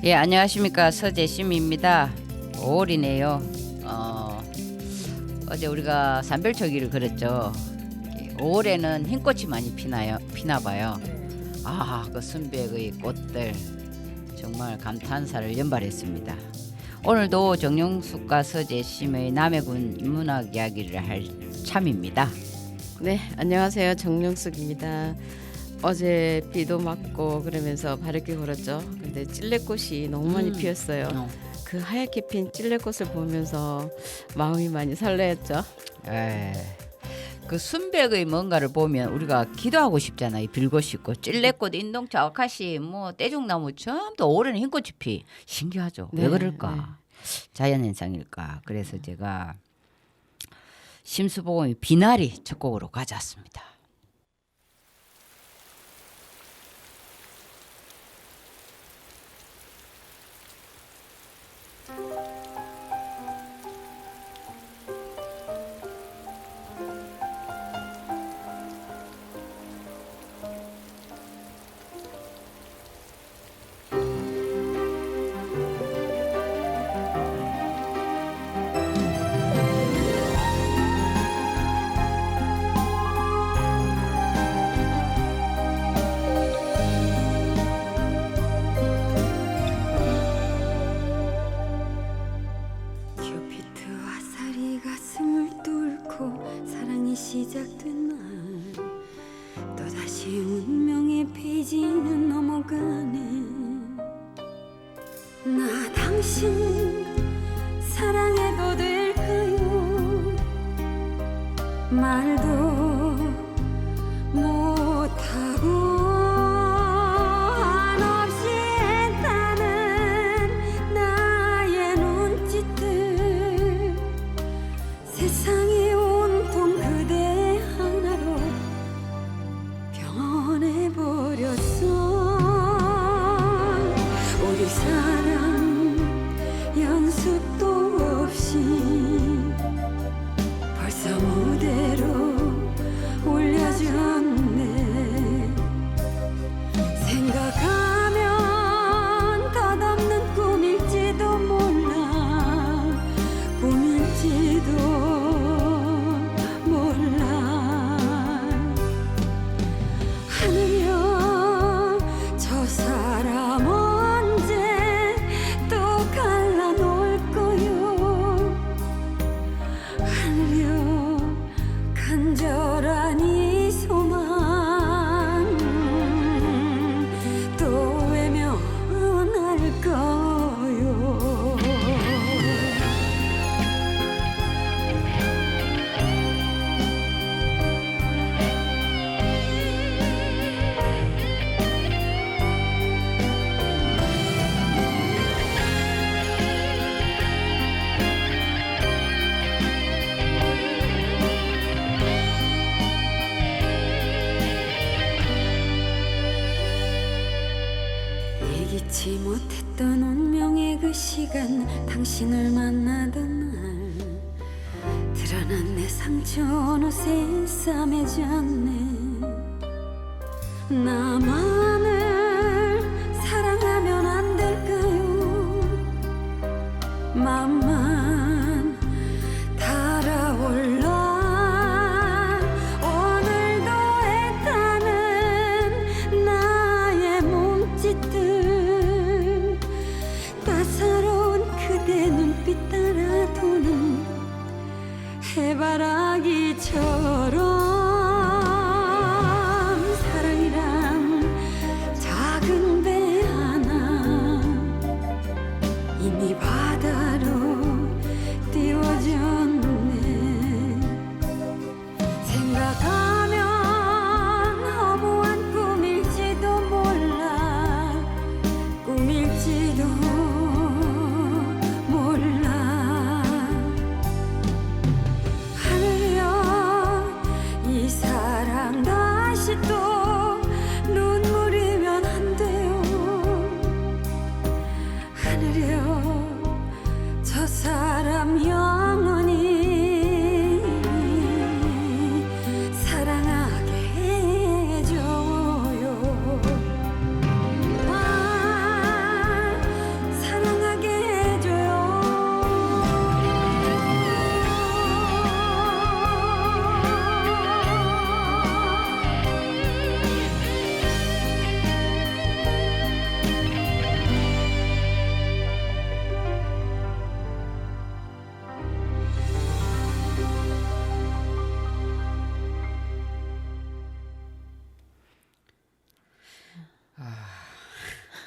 예, 안녕하십니까. 서재심입니다. 5월이네요. 어제 우리가 산별초기를 걸었죠. 5월에는 흰꽃이 많이 피나 봐요. 그 순백의 꽃들 정말 감탄사를 연발했습니다. 오늘도 정용숙과 서재심의 남해군 인문학 이야기를 할 참입니다. 네, 안녕하세요. 정명숙입니다. 어제 비도 맞고 그러면서 바르게 걸었죠. 근데 찔레꽃이 너무 많이 피었어요. 그 하얗게 핀 찔레꽃을 보면서 마음이 많이 설레었죠. 그 순백의 뭔가를 보면 우리가 기도하고 싶잖아요. 빌고 싶고 찔레꽃, 인동초, 아카시, 뭐 떼죽나무 전부 올해는 흰꽃이 피. 신기하죠. 네, 왜 그럴까? 자연현상일까? 그래서 제가 심수보검의 비나리 첫 곡으로 가져왔습니다. 큐피트와 살이 가슴을 뚫고 사랑이 시작된 날 또다시 운명의 페이지는 넘어가네. 나 당신 사랑해도 될까요? 말도 못하고 한없이 애타는 나의 눈짓들 세상이 온통 그대 하나로 변해버렸어. 우리 사랑 연습도 없이 벌써 무대로 올려졌네. 생각하면 덧없는 꿈일지도 몰라. 꿈일지도 몰라. 하늘여 저 사람 언제 또 갈라놓을 거요. 하늘여 간절한 이 소망 또 외면할 거요. 예기치 못했던 운명의 그 시간 당신을 만나던 날 드러난 내 상처 어느새 싸매졌네. 나만을 사랑하면 안 될까요? 맘만 달아올라. 오늘도 애타는 나의 몸짓들 따사로운 그대 눈빛 따라 도는 해바라기처럼 사랑이란 작은 배 하나 이미 바다로 띄워졌네. 생각하면 허무한 꿈일지도 몰라. 꿈일지도 몰라. 하늘여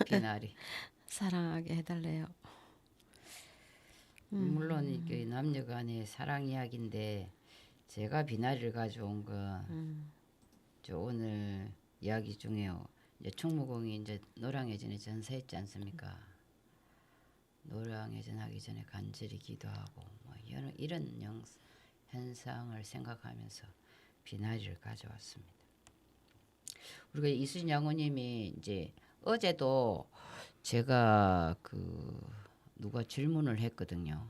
비나리. 사랑하게 해달래요. 물론 이게 남녀간의 사랑 이야기인데 제가 비나리를 가져온 건 저 오늘 이야기 중에요. 이제 충무공이 이제 노량해전에 전사했지 않습니까? 노량해전 하기 전에 간절히 기도하고 뭐 이런 현상을 생각하면서 비나리를 가져왔습니다. 우리가 이순신 장모님이 이제 어제도 제가 누가 질문을 했거든요.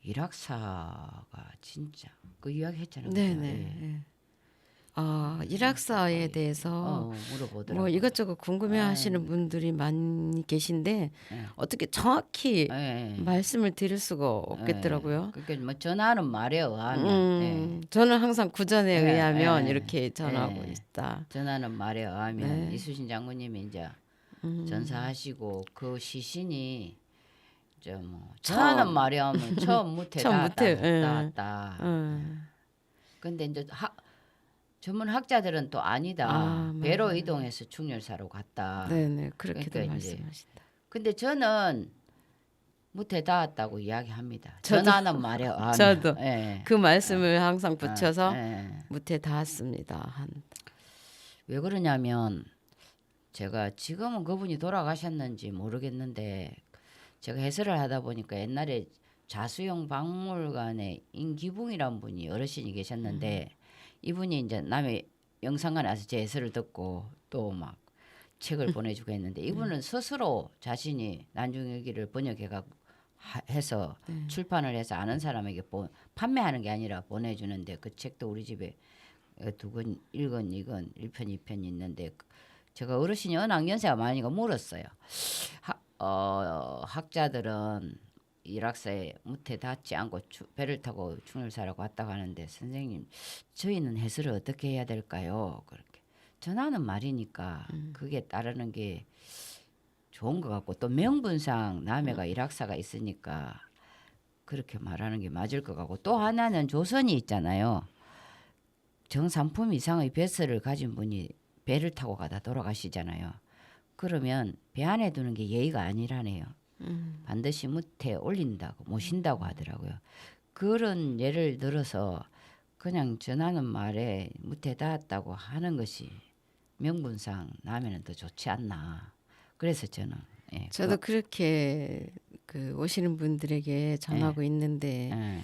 일학사가 진짜 그 이야기 했잖아요. 네네. 예. 예. 일학사에 대해서 물어보더라고요. 뭐 이것저것 궁금해하시는 아유. 분들이 많이 계신데 예. 어떻게 정확히 예. 말씀을 드릴 수가 없겠더라고요. 그러니까 뭐 전하는 말에 의하면 예. 저는 항상 구전에 예, 의하면 예, 이렇게 전하고 예. 있다. 전하는 말에 의하면 네. 이수신 장군님이 이제 전사하시고 그 시신이 이제 뭐 전하는 말에 의하면 처음 무태 닿았다. 근데 이제 전문 학자들은 또 아니다. 배로 맞아요. 이동해서 충렬사로 갔다. 네네 그렇게도 그러니까 이제 말씀하신다. 근데 저는 무태 닿았다고 이야기합니다. 저도- 전하는 말에 의하면. 저도 예. 그 말씀을 항상 붙여서 예. 무태 닿았습니다. 왜 그러냐면 제가 지금은 그분이 돌아가셨는지 모르겠는데 제가 해설을 하다 보니까 옛날에 자수영 박물관에 임기붕이라는 분이 어르신이 계셨는데 이분이 이제 남의 영상관에 와서 제 해설을 듣고 또 막 책을 보내주고 했는데 이분은 스스로 자신이 난중일기를 해서 출판을 해서 아는 사람에게 판매하는 게 아니라 보내주는데 그 책도 우리 집에 두 권, 1권, 2권, 1편, 2편이 있는데 제가 어르신이 워낙 연세가 많으니까 물었어요. 학자들은 일학사에 무태 닿지 않고 배를 타고 충렬사라고 왔다고 하는데 선생님 저희는 해설을 어떻게 해야 될까요? 그렇게 전하는 말이니까 그게 따르는 게 좋은 것 같고 또 명분상 남해가 일학사가 있으니까 그렇게 말하는 게 맞을 것 같고 또 하나는 조선이 있잖아요. 정삼품 이상의 뱃슬을 가진 분이 배를 타고 가다 돌아가시잖아요. 그러면 배 안에 두는 게 예의가 아니라네요. 반드시 무태 올린다고 모신다고 하더라고요. 그런 예를 들어서 그냥 전하는 말에 무태 닿았다고 하는 것이 명분상 나면은 더 좋지 않나. 그래서 저는 저도 그렇게 오시는 분들에게 전하고 있는데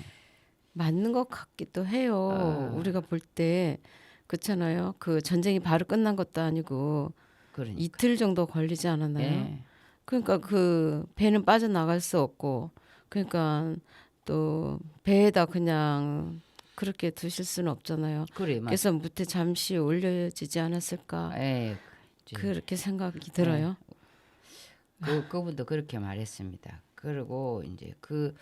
맞는 것 같기도 해요. 우리가 볼 때 그렇잖아요. 그 전쟁이 바로 끝난 것도 아니고 그러니까. 이틀 정도 걸리지 않았나요? 그러니까 그 배는 빠져나갈 수 없고 그러니까 또 배에다 그냥 그렇게 두실 수는 없잖아요. 그래서 무태 잠시 올려지지 않았을까 그렇게 생각이 들어요. 그분도 그렇게 말했습니다. 그리고 이제 그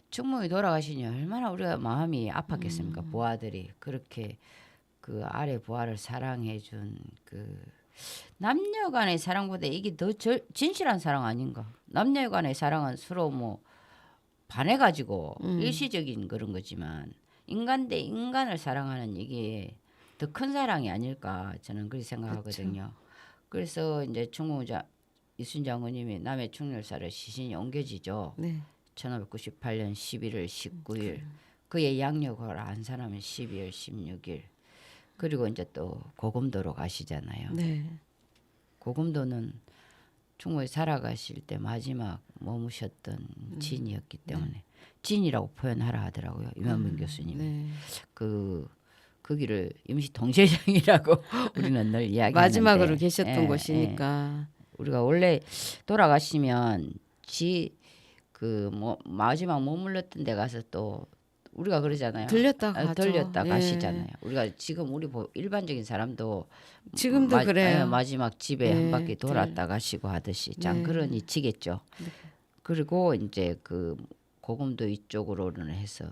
충무이 돌아가시니 얼마나 우리가 마음이 아팠겠습니까? 부하들이 그렇게 그 아래 부하를 사랑해준 그 남녀간의 사랑보다 이게 더 진실한 사랑 아닌가? 남녀간의 사랑은 서로 뭐 반해가지고 일시적인 그런 거지만 인간 대 인간을 사랑하는 이게 더 큰 사랑이 아닐까 저는 그렇게 생각하거든요. 그래서 이제 이순신 장군님이 남해 충렬사를 시신이 옮겨지죠. 1598년 11월 19일 그의 양력을 한 사람은 12월 16일 그리고 이제 또 고금도로 가시잖아요. 고금도는 충무에 살아가실 때 마지막 머무셨던 진이었기 때문에 진이라고 표현하라 하더라고요. 임원빈 교수님이. 거기를 임시 동제장이라고 우리는 늘 이야기하는데 마지막으로 계셨던 곳이니까 우리가 원래 돌아가시면 마지막 머물렀던 데 가서 또 우리가 그러잖아요. 들렸다 가시잖아요. 우리가 지금 우리 일반적인 사람도 지금도 그래요. 마지막 집에 한 바퀴 돌았다 가시고 하듯이 그런 이치겠죠. 그리고 이제 그 고금도 이쪽으로는 해서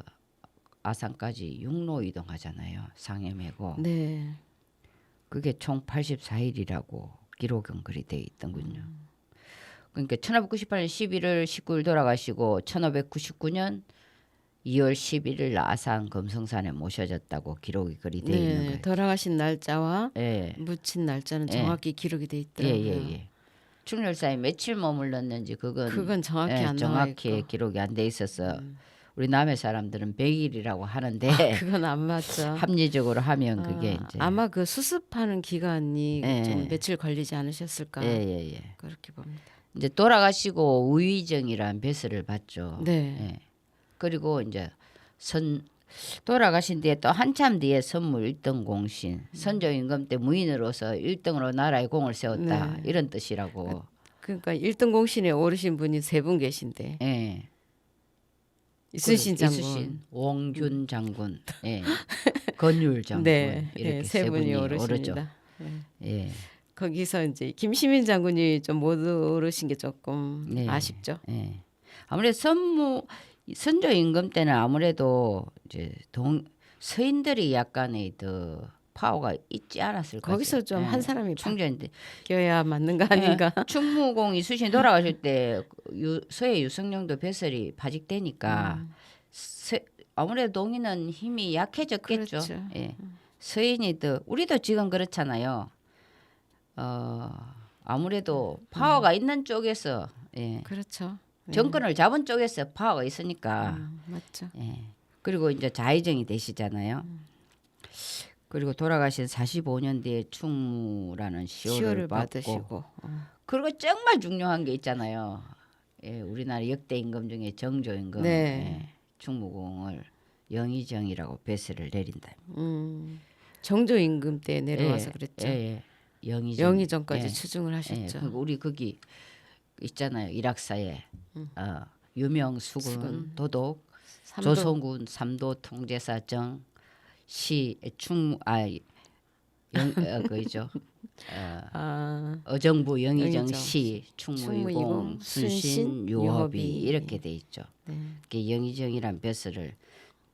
아산까지 육로 이동하잖아요. 상해 메고. 그게 총 84일이라고 기록은 그리 돼 있던군요. 그러니까 1598년 11월 19일 돌아가시고 1599년 2월 11일 아산 금성산에 모셔졌다고 기록이 그리 돼 있는 거예요. 돌아가신 날짜와 묻힌 날짜는 정확히 기록이 돼 있더라고요. 충렬사에 며칠 머물렀는지 그건 정확히 예, 안 나와 정확히 있고. 기록이 안 돼 있어서 우리 남의 사람들은 100일이라고 하는데 그건 안 맞죠. 합리적으로 하면 그게 이제 아마 그 수습하는 기간이 예. 좀 며칠 걸리지 않으셨을까 예. 그렇게 봅니다. 이제 돌아가시고 우의정이라는 벼슬을 받죠. 네. 예. 그리고 이제 돌아가신 뒤에 또 한참 뒤에 선물 1등 공신, 선조 임금 때 무인으로서 1등으로 나라의 공을 세웠다 네. 이런 뜻이라고. 그러니까 1등 공신에 오르신 분이 3분 계신데 예. 이순신 장군. 이순신, 원균 장군, 예. 건율 장군 네, 이렇게 세 세 분이 오르십니다. 오르죠. 네. 예. 거기서 이제 김시민 장군이 좀 못 오르신 게 조금 네. 아쉽죠. 예. 아무래도 선조 임금 때는 아무래도 이제 서인들이 약간의 더 파워가 있지 않았을 거죠. 거기서 좀 한 사람이 충전인데 바뀌어야 맞는 거 아닌가? 충무공 이순신 돌아가실 때 서해 유성룡도 벼슬이 파직되니까 아무래도 동인은 힘이 약해졌겠죠. 그렇죠. 예. 서인이 더 우리도 지금 그렇잖아요. 아무래도 파워가 있는 쪽에서 예. 그렇죠. 네. 정권을 잡은 쪽에서 파워가 있으니까 맞죠. 예. 그리고 이제 좌의정이 되시잖아요. 그리고 돌아가신 45년 뒤에 충무라는 시호를 받고 받으시고. 그리고 정말 중요한 게 있잖아요. 예, 우리나라 역대 임금 중에 정조 임금 네. 예, 충무공을 영의정이라고 벼슬을 내린다. 정조 임금 때 내려와서 예, 그랬죠. 예, 영의정. 영의정까지 예, 추증을 예, 하셨죠. 그리고 우리 거기 있잖아요. 일학사에 유명 수군, 도독, 삼도. 조선군 삼도 통제사정 그죠. 어정부 영의정 영의정, 시 충무이공 충무이공, 순신 순신, 유허비 유허비. 이렇게 돼 있죠. 네. 그 영의정이란 벼슬을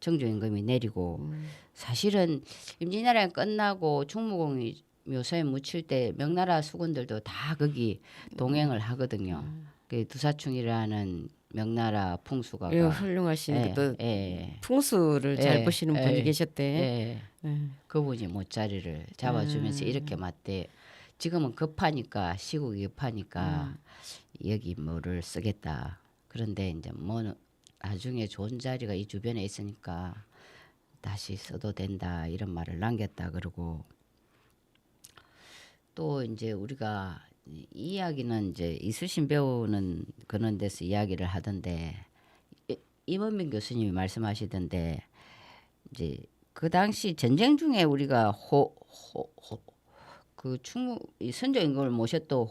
정조 임금이 내리고 사실은 임진왜란이 끝나고 충무공이 묘소에 묻힐 때 명나라 수군들도 다 거기 동행을 하거든요. 그 두사충이라는 명나라 풍수가가 예, 훌륭하신 또 예, 풍수를 잘 예, 보시는 예, 분이 계셨대. 예. 예. 그분이 못자리를 잡아주면서 이렇게 맞대. 지금은 급하니까 시국이 급하니까 여기 뭐를 쓰겠다. 그런데 이제 뭐 나중에 좋은 자리가 이 주변에 있으니까 다시 써도 된다 이런 말을 남겼다 그러고 또 이제 우리가 이 이야기는 이제 이순신 배우는 그런 데서 이야기를 하던데 임원민 교수님이 말씀하시던데 이제 그 당시 전쟁 중에 우리가 그 충무 이 선조 임금을 모셨던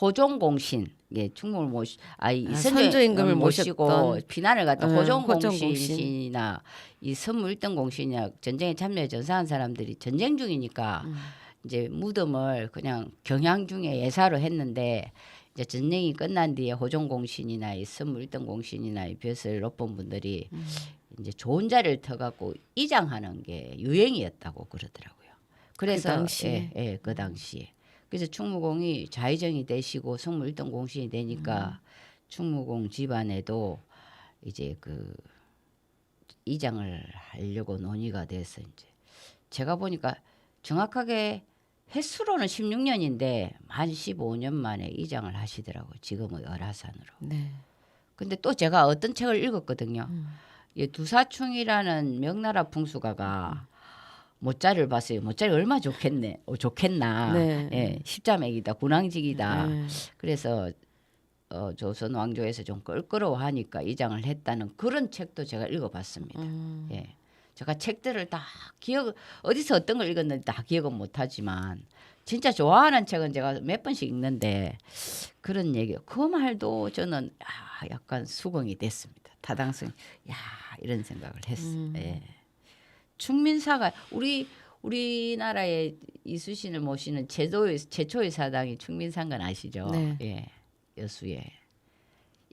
호종공신 예 충무를 이 선조 임금을 모시고 모셨던 비난을 갖다 호종공신. 호종공신이나 이 선무 일등 공신이나 전쟁에 참여해 전사한 사람들이 전쟁 중이니까 이제 무덤을 그냥 경향 중에 예사로 했는데 이제 전쟁이 끝난 뒤에 호종공신이나 이 선무 일등 공신이나 이 벼슬 높은 분들이 이제 좋은 자리를 터갖고 이장하는 게 유행이었다고 그러더라고요. 그래서 그 당시에? 그 당시에. 그래서 충무공이 좌의정이 되시고 선무 일등 공신이 되니까 충무공 집안에도 이제 그 이장을 하려고 논의가 돼서 이제 제가 보니까 정확하게 횟수로는 16년인데 만 15년 만에 이장을 하시더라고요. 지금의 어라산으로. 네. 근데 또 제가 어떤 책을 읽었거든요. 이 두사충이라는 명나라 풍수가가 모짜를 봤어요. 모짜리 얼마 좋겠나. 네. 예, 십자맥이다, 군왕직이다. 네. 그래서 조선 왕조에서 좀 껄끄러워하니까 이장을 했다는 그런 책도 제가 읽어봤습니다. 예, 제가 책들을 다 어디서 어떤 걸 읽었는지 다 기억은 못하지만 진짜 좋아하는 책은 제가 몇 번씩 읽는데 그런 얘기. 그 말도 저는 약간 수긍이 됐습니다. 타당성. 이런 생각을 했어요. 예. 충민사가 우리나라의 이순신을 모시는 최초의 사당이 충민사인 건 아시죠? 네. 예, 여수에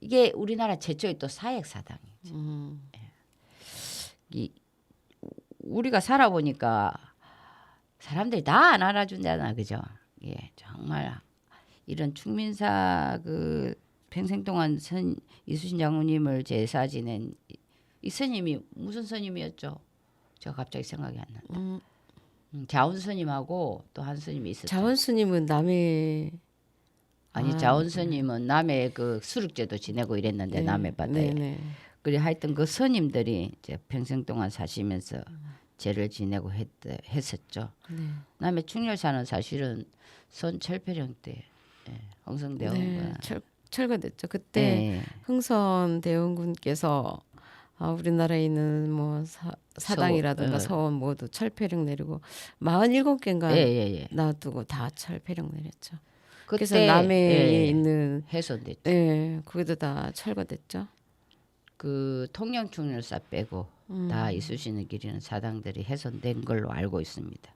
이게 우리나라 최초의 또 사역 사당이죠. 예. 우리가 살아보니까 사람들이 다 안 알아준다나 그죠? 예, 정말 이런 충민사 그 평생 동안 이순신 장군님을 제사 지낸 이 스님이 무슨 스님이었죠? 제가 갑자기 생각이 안 난다. 자원 스님하고 또 한 스님이 있었죠. 자원 스님은 남해 아니 아, 자원스님은 남해 그 수륙제도 지내고 이랬는데 남해 바다에. 네네. 그래 하여튼 그 스님들이 이제 평생 동안 사시면서 제를 지내고 했었죠. 네. 남해 충렬사는 사실은 선 철폐령 때 흥성대원군 네. 철거됐죠. 그때 예, 흥선 대원군께서 우리나라에 있는 뭐 사당이라든가 서- 서원 모두 철폐령 내리고 47개인가 예. 놔두고 다 철폐령 내렸죠. 그래서 그때 남해에 있는 훼손됐죠. 거기도 다 철거됐죠. 그 통영충렬사 빼고 다 이쑤시개 기리는 사당들이 훼손된 걸로 알고 있습니다.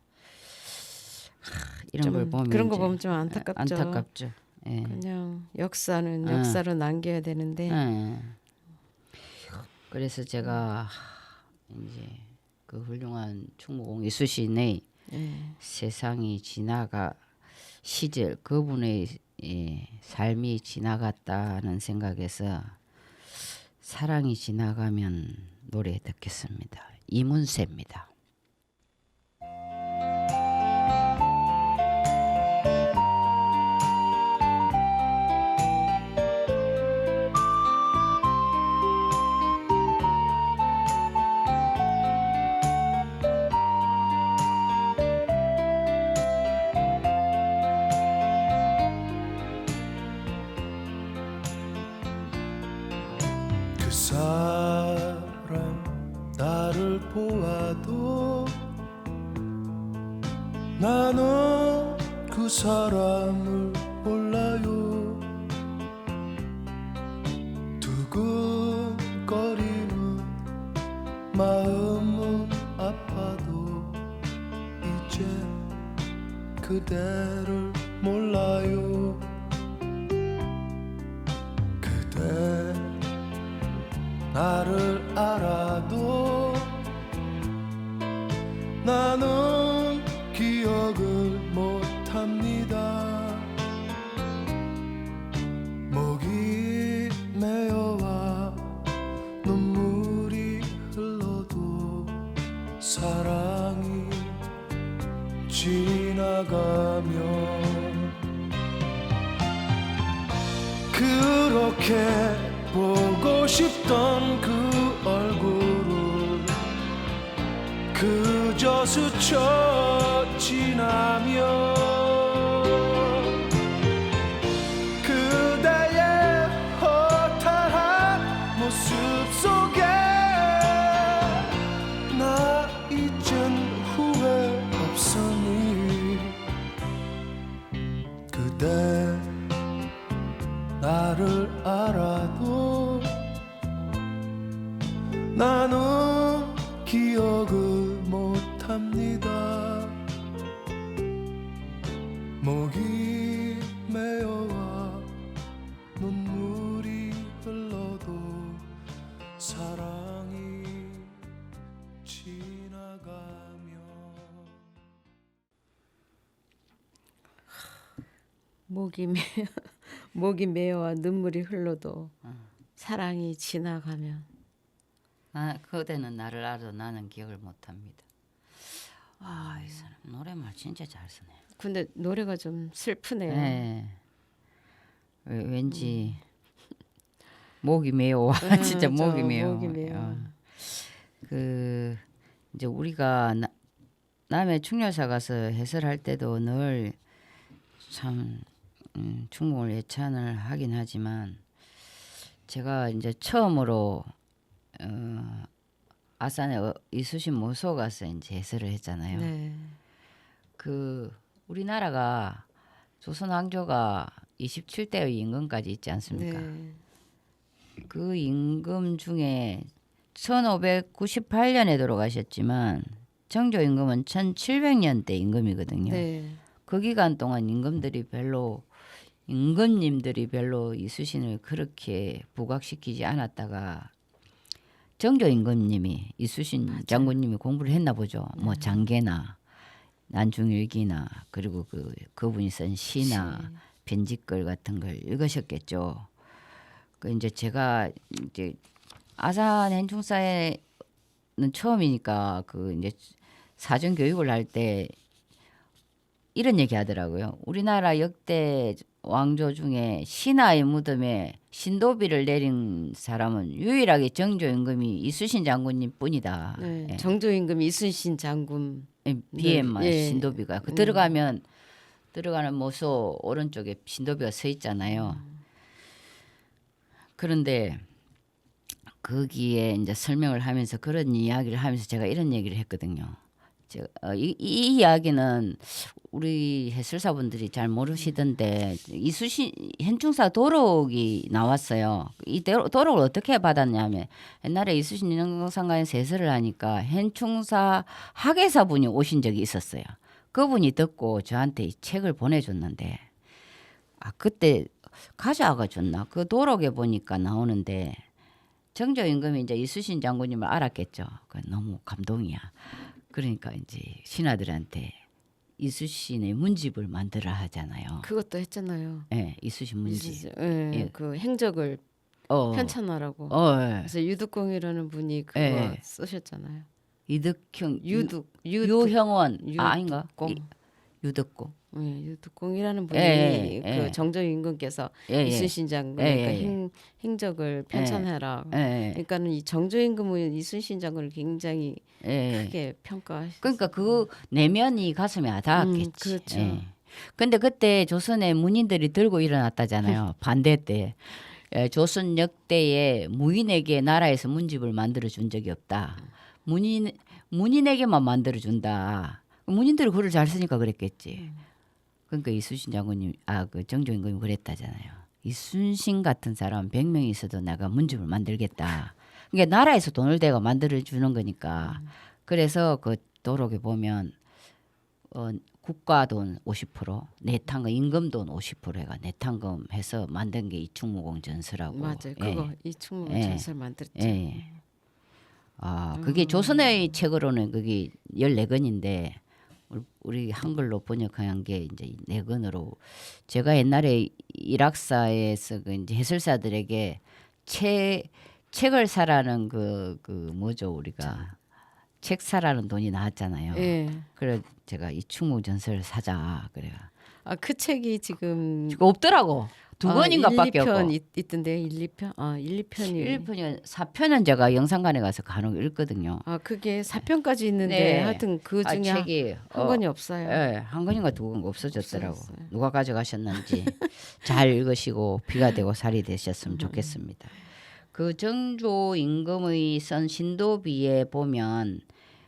이런 걸 보면 그런 거 이제 보면 좀 안타깝죠. 안타깝죠. 예. 그냥 역사는 역사로 남겨야 되는데 예. 그래서 제가 이제 그 훌륭한 충무공 이쑤신의 세상이 지나가 시절 그분의 삶이 지나갔다는 생각에서 사랑이 지나가면 노래 듣겠습니다. 이문세입니다. 그 사람 나를 보아도 나는 그 사람을 몰라요. 두근거리는 마음은 아파도 이제 그대를 몰라요. 그대 나를 알아도 나는 기억을 못합니다. 목이 메어와 눈물이 흘러도 사랑이 지나가면 그렇게 보고 싶던 그 얼굴을 그저 스쳐 지나면 그대의 허탈한 모습 속에 나 이젠 후회 없으니 그대 나를 알아도 나는 기억을 못합니다. 목이 메어와 눈물이 흘러도 사랑이 지나가며 목이 메어와 눈물이 흘러도 사랑이 지나가면 그대는 나를 알아도 나는 기억을 못합니다. 이 사람 노래말 진짜 잘 쓰네. 근데 노래가 좀 슬프네요. 네. 왠지 목이 메어와 진짜 목이 메어. 목이 메어. 그 이제 우리가 남해 충렬사 가서 해설할 때도 늘 참 충무공을 예찬을 하긴 하지만 제가 이제 처음으로 아산에 이쑤신 모소 가서 이제 해설을 했잖아요. 네. 그 우리나라가 조선 왕조가 27대의 임금까지 있지 않습니까? 네. 그 임금 중에 1598년에 돌아가셨지만 정조 임금은 1700년대 임금이거든요. 네. 그 기간 동안 임금님들이 별로 이쑤신을 그렇게 부각시키지 않았다가 정조 임금님이 이쑤신 장군님이 공부를 했나 보죠. 뭐 장계나 난중일기나 그리고 그분이 쓴 시나 편지글 같은 걸 읽으셨겠죠. 그 이제 제가 이제 아산 행충사에는 처음이니까 그 이제 사전 교육을 할 때 이런 얘기 하더라고요. 우리나라 역대 왕조 중에 신하의 무덤에 신도비를 내린 사람은 유일하게 정조 임금이 이순신 장군님 뿐이다. 네, 예. 정조 임금 이순신 장군. 비엔만 예. 신도비가 그 들어가는 모소 오른쪽에 신도비가 서 있잖아요. 그런데 거기에 이제 설명을 하면서 그런 이야기를 하면서 제가 이런 얘기를 했거든요. 이 이야기는 우리 해설사분들이 잘 모르시던데 이수신 현충사 도록이 나왔어요. 이 도록을 어떻게 받았냐면 옛날에 이수신 인왕상가에서 해설을 하니까 현충사 학예사분이 오신 적이 있었어요. 그분이 듣고 저한테 이 책을 보내줬는데 그때 가져와가 줬나? 그 도록에 보니까 나오는데 정조 임금이 이제 이수신 장군님을 알았겠죠. 너무 감동이야. 그러니까 이제 신하들한테 이수신의 문집을 만들어 하잖아요. 그것도 했잖아요. 예, 이수신 문집. 예, 예. 그 행적을 편찬하라고. 예. 그래서 유득공이라는 분이 그거 예. 쓰셨잖아요. 이득형 유형원 아닌가? 유득공. 예, 유득공이라는 분이 예, 그 예. 정조 임금께서 예, 예. 이순신 장군의 예, 그 예. 행적을 편찬해라. 예. 그러니까는 이 정조 임금은 이순신 장군을 굉장히 예. 크게 평가하셨어요. 그러니까 그 내면이 가슴에 아닿았겠지. 그렇죠. 예. 근데 그때 조선의 문인들이 들고 일어났다잖아요. 반대 때. 조선 역대에 무인에게 나라에서 문집을 만들어 준 적이 없다. 문인에게만 만들어 준다. 문인들이 글을 잘 쓰니까 그랬겠지. 그러니까 이순신 장군님, 그 정조 임금이 그랬다잖아요. 이순신 같은 사람 100명이 있어도 내가 문집을 만들겠다. 그러니까 나라에서 돈을 대고 만들어 주는 거니까. 그래서 그 도록에 보면 국가 돈 50%, 내탕금 임금 돈 50%가 내탕금 해서 만든 게 이충무공 전서라고. 맞아요. 그거 이충무공 예. 전설 만들었죠. 예. 그게 조선의 책으로는 그게 14권인데 우리 한글로 번역한 게 이제 4권으로 제가 옛날에 일학사에서 그 이제 해설사들에게 책을 사라는 그 뭐죠 우리가 책 사라는 돈이 나왔잖아요. 예. 그래 제가 이 충무전설을 사자 그래가. 그 책이 지금 없더라고. 2권인가밖에 1, 2편 없고. 있던데요. 1, 2편. 1, 2편이. 1편이 4편은 제가 영상관에 가서 간혹 읽거든요. 그게 4편까지 있는데 네. 하여튼 그 중에 책이 한 권이 없어요. 예, 한 권인가 2권 없어졌더라고. 없어졌어요. 누가 가져가셨는지 잘 읽으시고 비가 되고 살이 되셨으면 좋겠습니다. 그 정조 임금의 쓴 신도비에 보면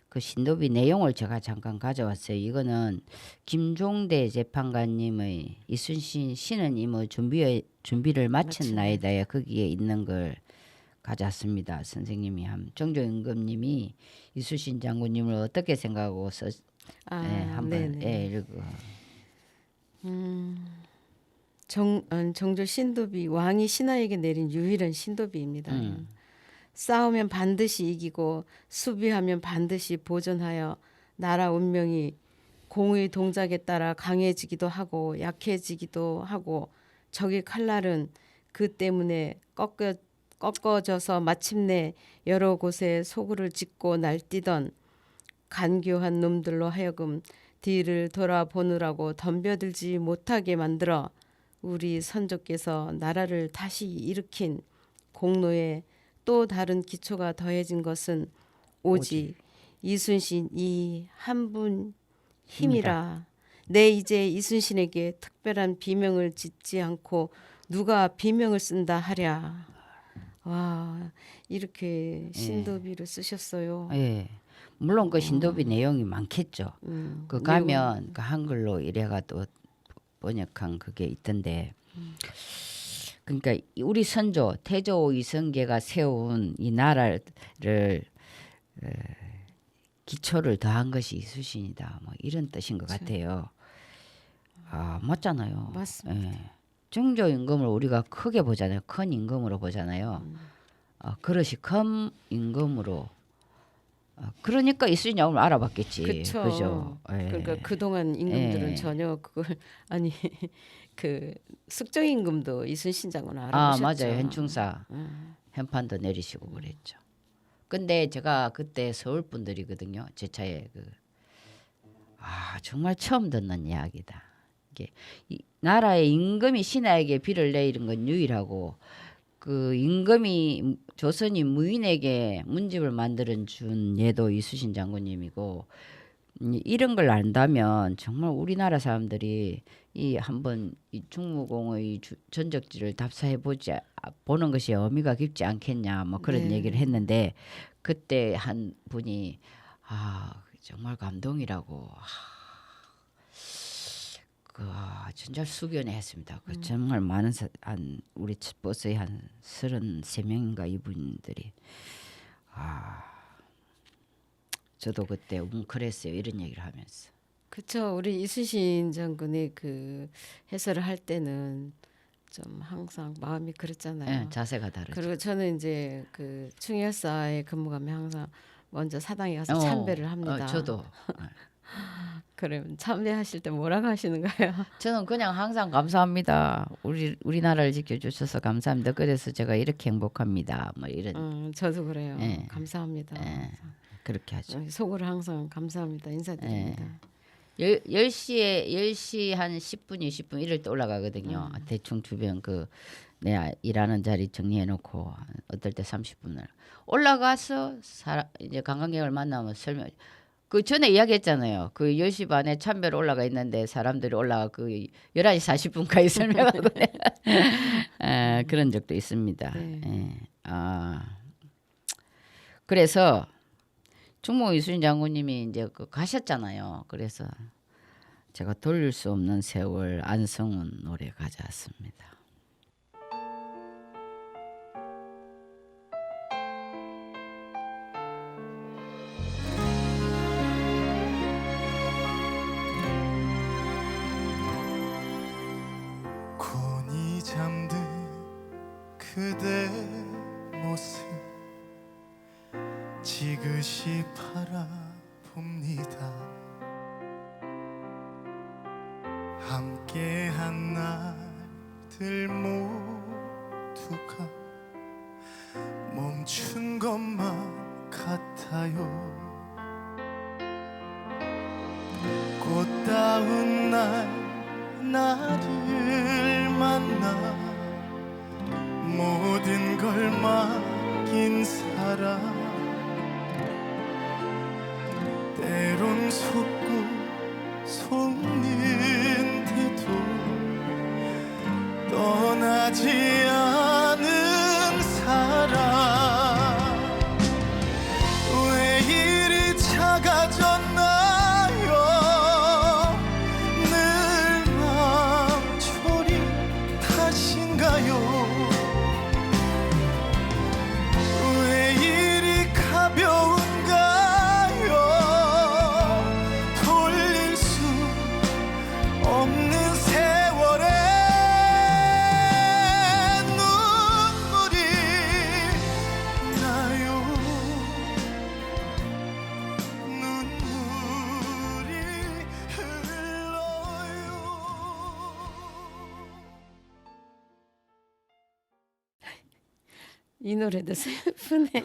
그 신도비 내용을 제가 잠깐 가져왔어요. 이거는 김종대 재판관님의 이순신 씨는 이모 준비를 마쳤나이다에 거기에 있는 걸 가져왔습니다. 선생님이 정조 임금님이 이순신 장군님을 어떻게 생각하고 한번 읽고. 정조 신도비 왕이 신하에게 내린 유일한 신도비입니다. 싸우면 반드시 이기고 수비하면 반드시 보존하여 나라 운명이 공의 동작에 따라 강해지기도 하고 약해지기도 하고 적의 칼날은 그 때문에 꺾어져서 마침내 여러 곳에 소굴을 짓고 날뛰던 간교한 놈들로 하여금 뒤를 돌아보느라고 덤벼들지 못하게 만들어 우리 선조께서 나라를 다시 일으킨 공로에 또 다른 기초가 더해진 것은 오직 이순신 이 한 분 힘이라. 내 이제 이순신에게 특별한 비명을 짓지 않고 누가 비명을 쓴다 하랴. 와, 이렇게 신도비를 쓰셨어요. 예. 물론 그 신도비 내용이 많겠죠. 그 가면 그 한글로 이래가 또 번역한 그게 있던데. 그러니까 우리 선조 태조 이성계가 세운 이 나라를 기초를 더한 것이 이순신이다. 뭐 이런 뜻인 것 같아요. 맞잖아요. 맞습니다. 예. 정조 임금을 우리가 크게 보잖아요. 큰 임금으로 보잖아요. 그릇이 큰 임금으로. 그러니까 이순신 장군을 알아봤겠지. 그쵸. 그죠? 예. 그러니까 그동안 임금들은 예. 전혀 그걸 아니 그 숙적 임금도 이순신 장군을 알아보셨죠. 맞아요. 현충사 현판도 내리시고 그랬죠. 근데 제가 그때 서울 분들이거든요. 제 차에 정말 처음 듣는 이야기다. 이게 나라의 임금이 신하에게 비를 내리는 건 유일하고 그 임금이 조선이 무인에게 문집을 만들어 준 얘도 이순신 장군님이고 이런 걸 안다면 정말 우리나라 사람들이 이 한번 이 충무공의 전적지를 답사해 보는 것이 의미가 깊지 않겠냐 뭐 그런 네. 얘기를 했는데 그때 한 분이 정말 감동이라고 전잘수견에 했습니다. 정말 많은 우리 버스에 한 33명인가 이분들이 저도 그때 웅크렸어요. 이런 얘기를 하면서. 그쵸. 우리 이순신 장군이 그 해설을 할 때는 좀 항상 마음이 그랬잖아요. 예, 자세가 다르죠. 그리고 저는 이제 그 충혈사에 근무하면 항상 먼저 사당에 가서 참배를 합니다. 저도. 그럼 참배하실 때 뭐라고 하시는 거예요? 저는 그냥 항상 감사합니다. 우리나라를 지켜주셔서 감사합니다. 그래서 제가 이렇게 행복합니다. 뭐 이런. 저도 그래요. 예. 감사합니다. 그렇게 하죠. 속으로 항상 감사합니다. 인사드립니다. 10시 한 10분, 20분 이럴 때 올라가거든요. 대충 주변 내가 일하는 자리 정리해 놓고 어떨 때 30분을 올라가서 이제 관광객을 만나면 설명. 그 전에 이야기했잖아요. 그 10시 반에 참배로 올라가 있는데 사람들이 올라가 그 11시 40분까지 설명하고 그런 적도 있습니다. 네. 그래서 충무 이순신 장군님이 이제 가셨잖아요. 그래서 제가 돌릴 수 없는 세월 안성운 노래 가져왔습니다. 곤히 잠든 그대 모습 지그시 바라봅니다. 함께한 날들 모두가 멈춘 것만 같아요. 꽃다운 날 나를 만나 모든 걸 맡긴 사람 때론 속고 속는데도 떠나지 않은 사람 왜 이리 작아졌나요? 늘 맘졸이 탓인가요? 왜 이리 가벼운가요? 돌릴 수 없는 세월에 눈물이 나요. 눈물이 흘러요. 이 노래도 슬프네요.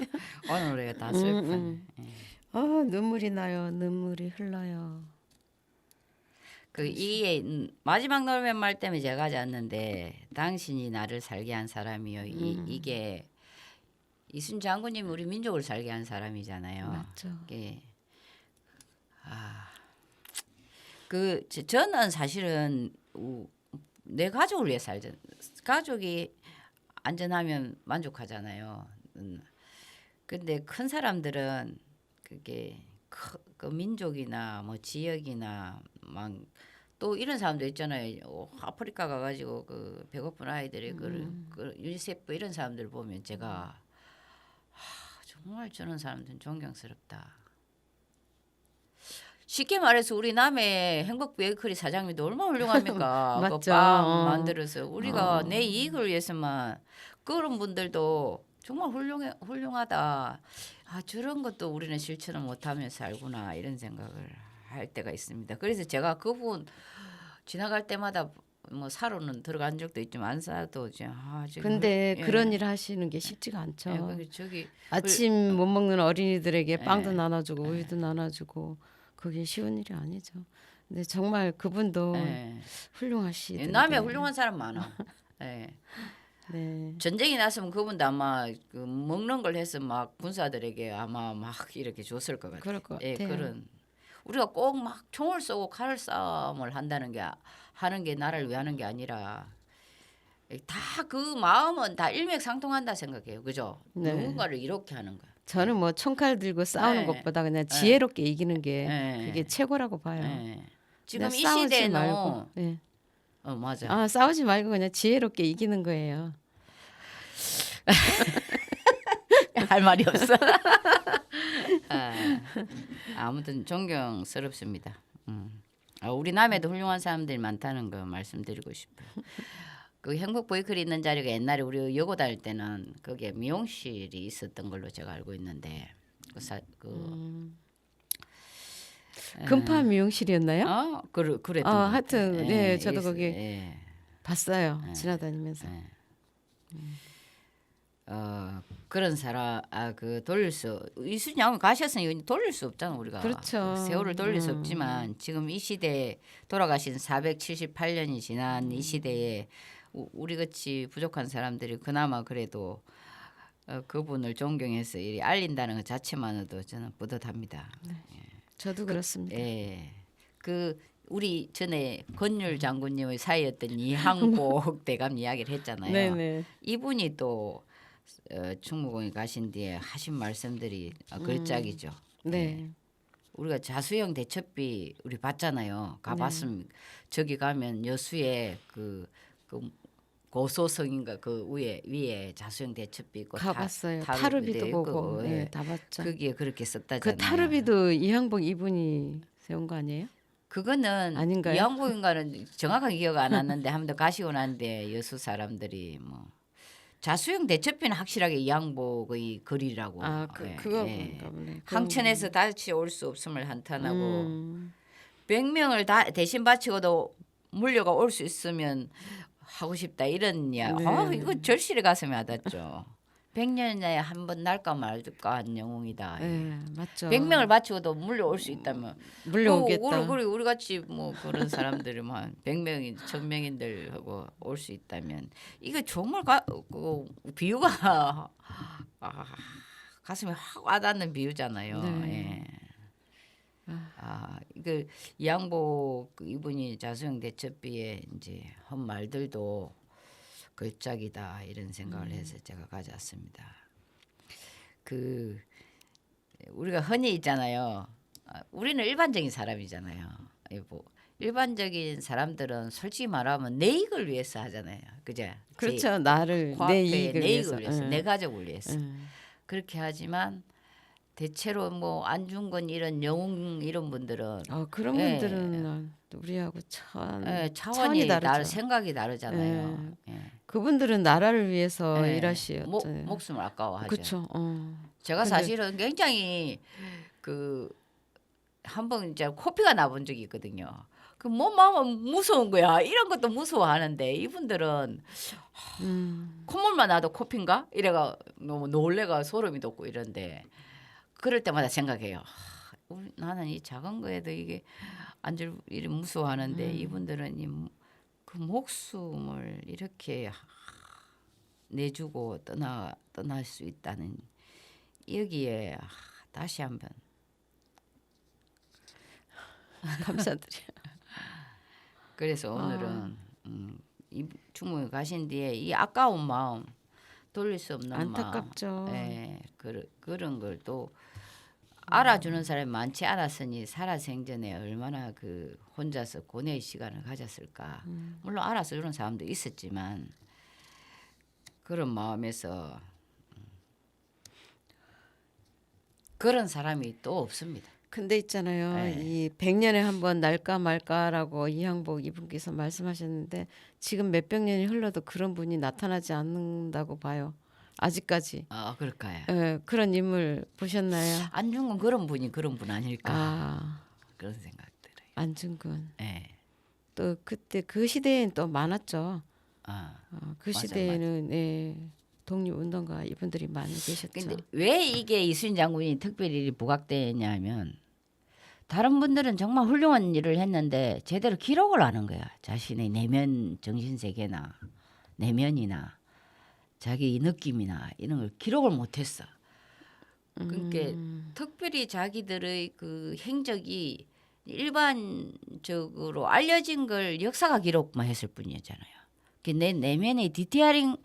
오늘 노래가 다 슬픈. 눈물이 나요. 눈물이 흘러요. 이게 마지막 노래말 때문에 제가 가져왔는데 당신이 나를 살게 한 사람이요. 이게 이순신 장군님이 우리 민족을 살게 한 사람이잖아요. 맞죠. 이게 저는 사실은 내 가족을 위해 살죠. 가족이 안전하면 만족하잖아요. 근데 큰 사람들은 그게 그 민족이나 뭐 지역이나 막 또 이런 사람도 있잖아요. 아프리카 가가지고 그 배고픈 아이들이 그 유니세프 이런 사람들 보면 제가 정말 저런 사람들은 존경스럽다. 쉽게 말해서 우리 남해 행복 베이커리 사장님도 얼마나 훌륭합니까? 그 맞죠. 빵 만들어서 우리가 내 이익을 위해서만 그런 분들도 정말 훌륭하다. 저런 것도 우리는 실천을 못하며 살구나 이런 생각을 할 때가 있습니다. 그래서 제가 그분 지나갈 때마다 뭐 사로는 들어간 적도 있지만 안 사도 근데 그런 일 하시는 게 쉽지가 않죠. 저기 아침 못 먹는 어린이들에게 빵도 나눠주고 우유도 나눠주고 그게 쉬운 일이 아니죠. 근데 정말 그분도 예. 훌륭하시던데. 남해 훌륭한 사람 많아. 예. 네. 전쟁이 났으면 그분도 아마 그 먹는 걸 해서 막 군사들에게 아마 막 이렇게 줬을 것 같아요. 그럴 것 예, 같아요. 그런 우리가 꼭 막 총을 쏘고 칼을 싸움을 한다는 게 하는 게 나라를 위하는 게 아니라 다 그 마음은 다 일맥상통한다 생각해요. 그죠? 네. 누군가를 이렇게 하는 거야. 저는 뭐 총칼 들고 싸우는 네. 것보다 그냥 지혜롭게 이기는 게 네. 그게 최고라고 봐요. 예. 지금 그냥 이 싸우지 시대는 말고, 예. 맞아. 아, 싸우지 말고 그냥 지혜롭게 이기는 거예요. 할 말이 없어. 아무튼 존경스럽습니다. 우리 남해도 훌륭한 사람들이 많다는 거 말씀드리고 싶어요. 그 행복 보이클이 있는 자리가 옛날에 우리 여고 다닐 때는 거기에 미용실이 있었던 걸로 제가 알고 있는데 금파 미용실이었나요? 그랬던 것 하여튼 같아요. 네, 저도 있어, 거기 예. 봤어요. 지나다니면서. 그런 사람 그 돌릴 수 이순 양을 가셨으니 돌릴 수 없잖아 우리가. 그렇죠. 그 세월을 돌릴 수 없지만 지금 이 시대에 돌아가신 478년이 지난 이 시대에 우리 같이 부족한 사람들이 그나마 그래도 그분을 존경해서 이리 알린다는 것 자체만으로도 저는 뿌듯합니다. 저도 그렇습니다. 예. 그 우리 전에 권율 장군님의 사이였던 이항복 대감 이야기를 했잖아요. 네네. 이분이 또 충무공에 가신 뒤에 하신 말씀들이 걸작이죠. 네. 우리가 자수형 대첩비 우리 봤잖아요. 가봤으면 저기 가면 여수에 그 고소성인가 그 위에 자수형 대첩비 있고 가봤어요. 타르비도 보고, 예. 네, 다 봤죠. 거기에 그렇게 썼다잖아요. 그 타르비도 이항복 이분이 세운 거 아니에요? 그거는 아닌가요? 이항복인가는 정확하게 기억 안 나는데 한 번 더 가시고 난데 여수 사람들이 뭐 자수형 대첩비는 확실하게 이항복의 글이라고. 그거 예. 그런가 보네. 항천에서 다시 올 수 없음을 한탄하고 100명을 다 대신 바치고도 물려가 올 수 있으면 하고 싶다 이런 이야기. 네. 이거 절실히 가슴에 와닿죠. 100년에 한 번 날까 말까 한 영웅이다. 네, 맞죠. 100명을 바치고도 물려올 수 있다면 물려오겠다. 우리 같이 뭐 그런 사람들만 100명인 1000명인들 하고 올 수 있다면 이거 정말 비유가 가슴에 확 와닿는 비유잖아요. 네. 예. 이거 이항복 이분이 자수형 대첩비에 이제 한 말들도 걸작이다 이런 생각을 해서 제가 가져왔습니다. 그 우리가 흔히 있잖아요. 우리는 일반적인 사람이잖아요. 뭐 일반적인 사람들은 솔직히 말하면 내 이익을 위해서 하잖아요. 그죠? 그렇죠. 나를 내 이익을 위해서. 내 가족을 위해서. 그렇게 하지만 대체로 뭐 안중근 이런 영웅 이런 분들은 그런 예. 분들은 우리하고 차원이 차원이 다르죠. 생각이 다르잖아요. 예. 그분들은 나라를 위해서 예. 일하시었잖아요. 목숨을 아까워하죠. 그렇죠. 제가 근데- 사실은 굉장히 한번 이제 코피가 나본 적이 있거든요. 그 몸마음은 무서운 거야. 이런 것도 무서워하는데 이분들은 콧물만 나도 코피인가? 이래가 너무 놀래가 소름이 돋고 이런데 그럴 때마다 생각해요. 나는 이 작은 거에도 이게 앉을 일이 무서워하는데 이분들은 그 목숨을 이렇게 내주고 떠날 수 있다는 여기에 다시 한번 감사드려요. 그래서 오늘은 이 충무에 가신 뒤에 이 아까운 마음 돌릴 수 없는 안타깝죠. 마음, 그런 걸 또 알아주는 사람이 많지 않았으니 살아생전에 얼마나 그 혼자서 고뇌의 시간을 가졌을까. 물론 알아서 주는 사람도 있었지만 그런 마음에서 그런 사람이 또 없습니다. 근데 있잖아요. 네. 이 100년에 한 번 날까 말까라고 이항복 이분께서 말씀하셨는데 지금 몇백 년이 흘러도 그런 분이 나타나지 않는다고 봐요. 아직까지. 그럴까요? 예, 그런 인물 보셨나요? 안중근 그런 분 아닐까 그런 생각 들어요. 안중근. 예. 또 그때 그 시대엔 또 많았죠. 그 맞아, 시대에는 예, 독립운동가 이분들이 많이 계셨죠. 근데 왜 이게 이순신 장군이 특별히 부각되냐면 다른 분들은 정말 훌륭한 일을 했는데 제대로 기록을 안 한 거야. 자신의 내면 정신 세계나 내면이나 자기 느낌이나 이런 걸 기록을 못 했어. 그러니까 특별히 자기들의 그 행적이 일반적으로 알려진 걸 역사가 기록만 했을 뿐이었잖아요. 내 내면의 디테일한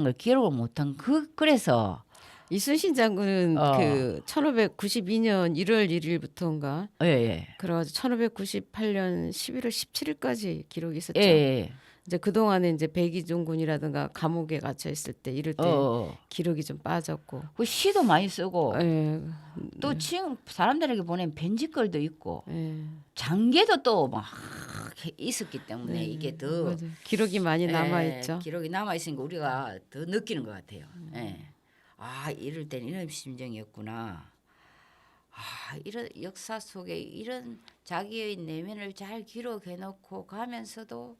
걸 기록을 못한 그래서 이순신 장군은 어. 그 1592년 1월 1일부터인가 예. 그래가지고 1598년 11월 17일까지 기록이 있었죠. 예. 이제 그 동안에 이제 백이종군이라든가 감옥에 갇혀 있을 때 이럴 때 기록이 좀 빠졌고. 그 시도 많이 쓰고 예. 또 지금 사람들에게 보낸 편지글도 있고 예. 장계도 또 막 있었기 때문에 이게 더 맞아. 기록이 많이 남아 있죠. 기록이 남아 있으니까 우리가 더 느끼는 것 같아요. 예. 아 이럴 땐 이런 심정이었구나. 아 이런 역사 속에 이런 자기의 내면을 잘 기록해놓고 가면서도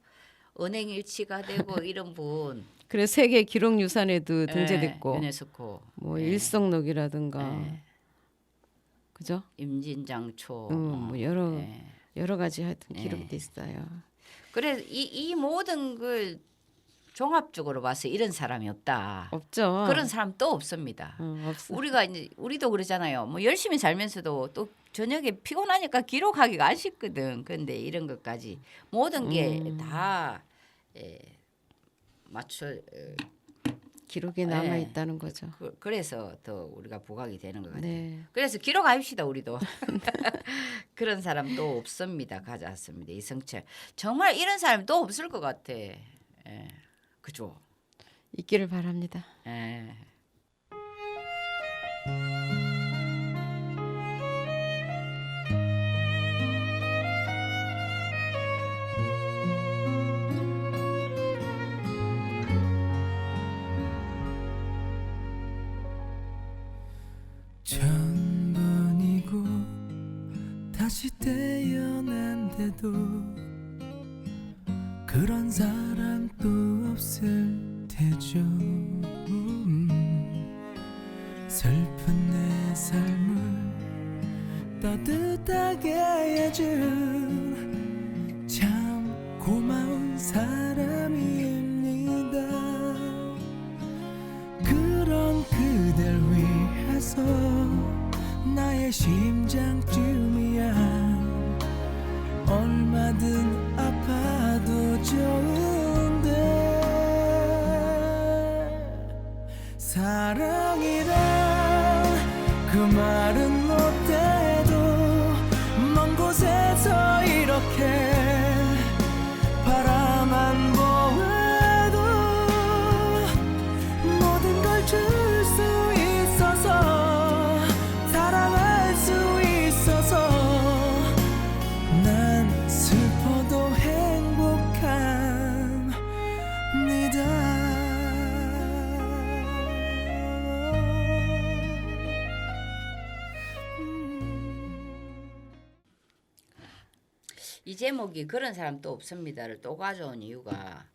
은행일치가 되고 이런 분 그래 세계 기록유산에도 등재됐고 유네스코 뭐 일성록이라든가 예. 그죠? 임진장초 뭐 여러 가지 하여튼 기록돼 있어요. 그래 이 모든 걸 종합적으로 봐서 이런 사람이 없다. 없죠. 그런 사람 또 없습니다. 없어. 우리가 이제 우리도 그러잖아요. 뭐 열심히 살면서도 또 저녁에 피곤하니까 기록하기가 아쉽거든. 근데 이런 것까지 모든 게 다 맞춰 기록이 남아 있다는 거죠. 그래서 더 우리가 부각이 되는 것 같아요. 네. 그래서 기록합시다 우리도. 그런 사람도 없습니다. 가져왔습니다. 이성철 정말 이런 사람 또 없을 것 같아. 그죠? 있기를 바랍니다. 천번이고 다시 태어난데도 그런 사람 또 없을 테죠. 슬픈 내 삶을 따뜻하게 해준 참 고마운 사람입니다. 그런 그댈 위해서 나의 심장쯤이야 얼마든 아파도 좋은데 사랑이란 그 말은 못해도 먼 곳에서 이렇게 바라만 보아도 모든 걸 줄 수 있어서 사랑할 수 있어서 난 슬퍼도 행복합니다. 이 제목이 그런 사람 또 없습니다를 또 가져온 이유가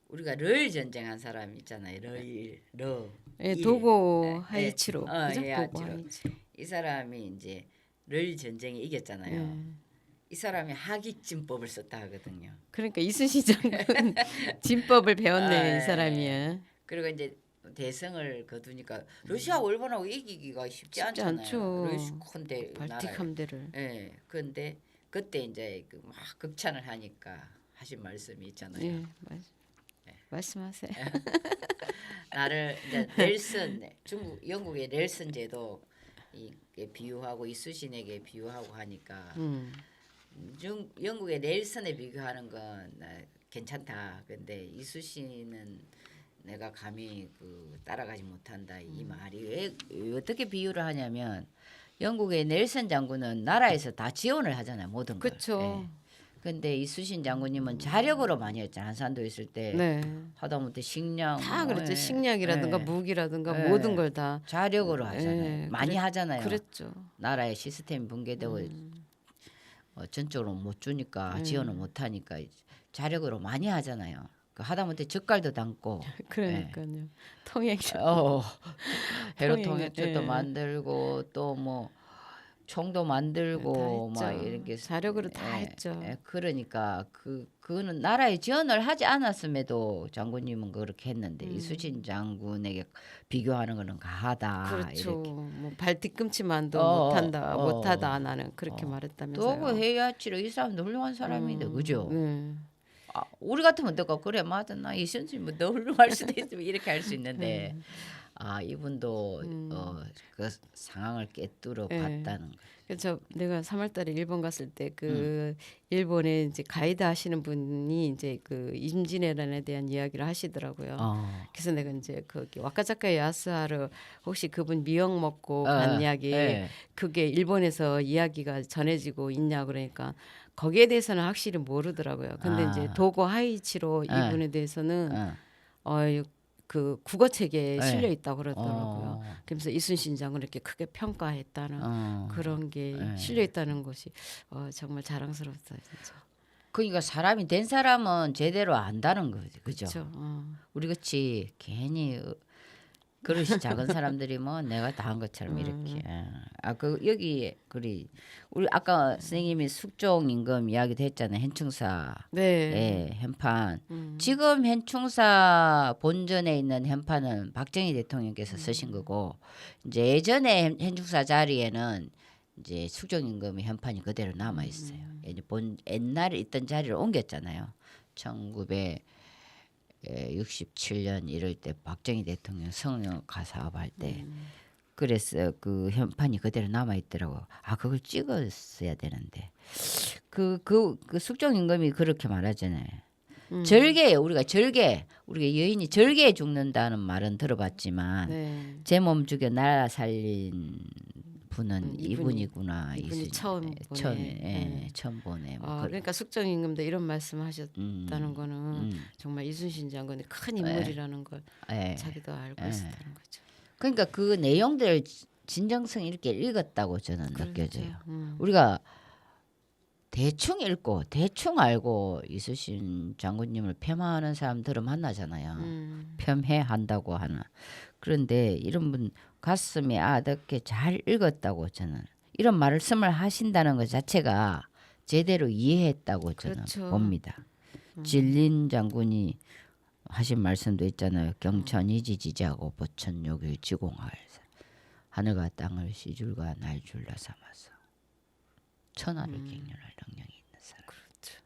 우리가 를 전쟁한 사람 있잖아요. 예, 도고 하이치로. 그죠? 도고 하이치로. 하이치로. 이 사람이 이제 를 전쟁에 이겼잖아요. 이 사람이 하깃진법을 썼다 하거든요. 그러니까 이순신 장군 진법을 배웠네 이 사람이야. 그리고 이제 대성을 거두니까 러시아하고 일본하고 이기기가 쉽지 않잖아요. 않죠. 러시아인데 발틱 함대를. 예. 그런데 그때 이제 그 막 극찬을 하니까 하신 말씀이 있잖아요. 예, 말씀하세요. 나를 이제 넬슨 영국의 넬슨 제도 이게 비유하고 이수신에게 비유하고 하니까 영국의 넬슨에 비교하는 건 괜찮다. 근데 이수신은 내가 감히 그 따라가지 못한다. 이 말이 왜 어떻게 비유를 하냐면 영국의 넬슨 장군은 나라에서 다 지원을 하잖아요. 모든 걸. 그렇죠. 근데 이수신 장군님은 자력으로 많이 했잖아요. 한산도 있을 때 네. 하다못해 식량 다 그랬죠. 식량이라든가 무기라든가 모든 걸 다 자력으로 하잖아요. 많이 하잖아요. 그랬죠. 나라의 시스템이 붕괴되고 전적으로 못 주니까 지원을 못 하니까 자력으로 많이 하잖아요. 그 하다못해 젓갈도 담고 그러니까요. 통행 해로 통행, 통행증도 예. 만들고 또 뭐 총도 만들고 다 막 했죠. 이렇게 자력으로 다 했죠. 그러니까 그거는 나라에 지원을 하지 않았음에도 장군님은 그렇게 했는데 이수신 장군에게 비교하는 거는 가하다 그렇죠. 이렇게. 뭐 발 뒤꿈치만도 어, 못한다, 어, 못하다 나는 그렇게 어. 말했다면서요. 또그 해야치로 이 사람도 훌륭한 사람인데 그죠? 네. 우리 같으면 내가 그래 맞아 나 이순신 뭐더 훌륭할 수도 있으면 이렇게 할 수 있는데 이분도 그 상황을 꿰뚫어 예. 봤다는 거. 그래서 내가 3월달에 일본 갔을 때 그 일본에 이제 가이드 하시는 분이 이제 그 임진왜란에 대한 이야기를 하시더라고요. 그래서 내가 이제 거기 와카자카 야스하루 혹시 그분 미역 먹고 간 이야기 예. 그게 일본에서 이야기가 전해지고 있냐 그러니까 거기에 대해서는 확실히 모르더라고요. 근데 이제 도고 하이치로 이분에 대해서는 그 국어 책에 실려 있다고 그러더라고요. 그러면서 이순신 장군을 이렇게 크게 평가했다는 그런 게 실려 있다는 것이 정말 자랑스럽다 진짜. 그러니까 사람이 된 사람은 제대로 안다는 거지, 그죠? 그렇죠. 우리 같이 괜히 그릇이 작은 사람들이 뭐 내가 다 한 것처럼 이렇게. 그 여기 우리 아까 선생님이 숙종 임금 이야기도 했잖아요. 현충사. 네. 예, 현판. 지금 현충사 본전에 있는 현판은 박정희 대통령께서 쓰신 거고 이제 예전에 현충사 자리에는 이제 숙종 임금의 현판이 그대로 남아 있어요. 이제 옛날에 있던 자리를 옮겼잖아요. 1967년 이럴 때 박정희 대통령 성령 가사업할 때 그래서 그 현판이 그대로 남아 있더라고. 그걸 찍었어야 되는데 그 숙종 임금이 그렇게 말하잖아요. 절개예요. 우리가 여인이 절개에 죽는다는 말은 들어봤지만 네. 제 몸 죽여 나라 살린 분은 이분이구나. 이분이 처음 보네. 처음 보네. 뭐 그러니까 숙종 임금도 이런 말씀하셨다는 거는 정말 이순신 장군이 큰 인물이라는 걸 자기도 알고 있었다는 거죠. 그러니까 그 내용들 진정성 있게 읽었다고 저는 느껴져요. 우리가 대충 읽고 대충 알고 이순신 장군님을 폄하하는 사람들을 만나잖아요. 폄훼한다고 하는. 그런데 이런 분 가슴에 아득게 잘 읽었다고 저는 이런 말씀을 하신다는 것 자체가 제대로 이해했다고 저는 그렇죠. 봅니다. 진린 장군이 하신 말씀도 있잖아요. 경천이지 지지하고 보천 욕일 지공할 하늘과 땅을 시줄과 날줄라 삼아서 천하를 갱년할 능력이 있는 사람. 그렇죠.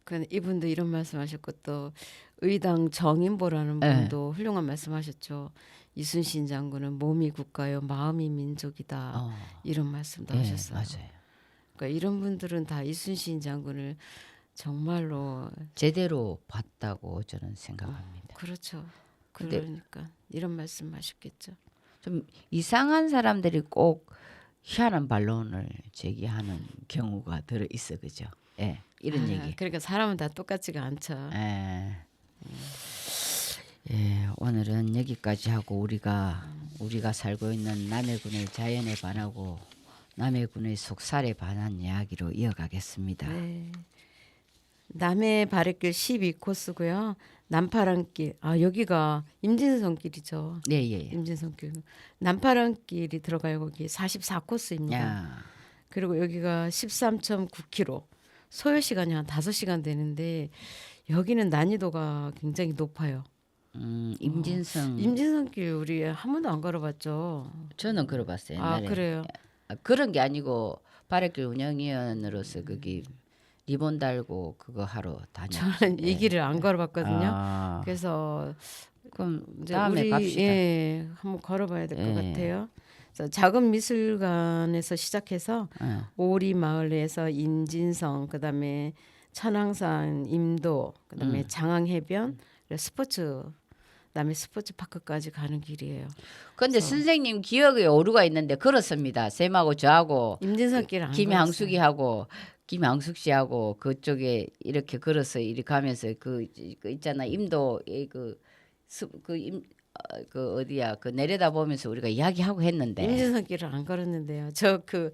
그 이분도 이런 말씀하셨고 또 의당 정인보라는 분도 훌륭한 말씀하셨죠. 이순신 장군은 몸이 국가요, 마음이 민족이다. 이런 말씀도 하셨어요. 맞아요. 그러니까 이런 분들은 다 이순신 장군을 정말로 제대로 봤다고 저는 생각합니다. 그렇죠. 근데 그러니까 이런 말씀하셨겠죠. 좀 이상한 사람들이 꼭 희한한 반론을 제기하는 경우가 들어 있어, 그죠? 예, 이런 얘기. 그러니까 사람은 다 똑같지가 않죠. 예, 오늘은 여기까지 하고 우리가 살고 있는 남해군의 자연에 반하고 남해군의 속살에 반한 이야기로 이어가겠습니다. 네. 남해 바랫길 12코스고요. 남파랑길 여기가 임진성길이죠. 네, 예. 임진성길. 남파랑길이 들어가요. 거기 44코스입니다. 그리고 여기가 13.9km. 소요 시간이 한 5시간 되는데 여기는 난이도가 굉장히 높아요. 임진성길 우리 한 번도 안 걸어봤죠. 저는 걸어봤어요. 옛날에. 그래요. 그런 게 아니고 바랫길 운영위원으로서 거기 리본 달고 그거 하러 다녔어요. 저는 이 길을 안 걸어봤거든요. 그래서 그럼 이제 다음에 우리 갑시다. 한번 걸어봐야 될 것 같아요. 그래서 작은 미술관에서 시작해서 오리마을에서 인진성, 그다음에 천왕산, 임도, 그다음에 장항해변, 스포츠, 그다음에 스포츠 파크까지 가는 길이에요. 그런데 선생님 기억에 오류가 있는데 그렇습니다. 쌤하고 저하고 임진성길 안 김항숙 씨하고 그쪽에 이렇게 걸어서 이렇게 가면서 그 있잖아 임도 그 어디야 그 내려다 보면서 우리가 이야기하고 했는데 임진성길을 안 걸었는데요. 저 그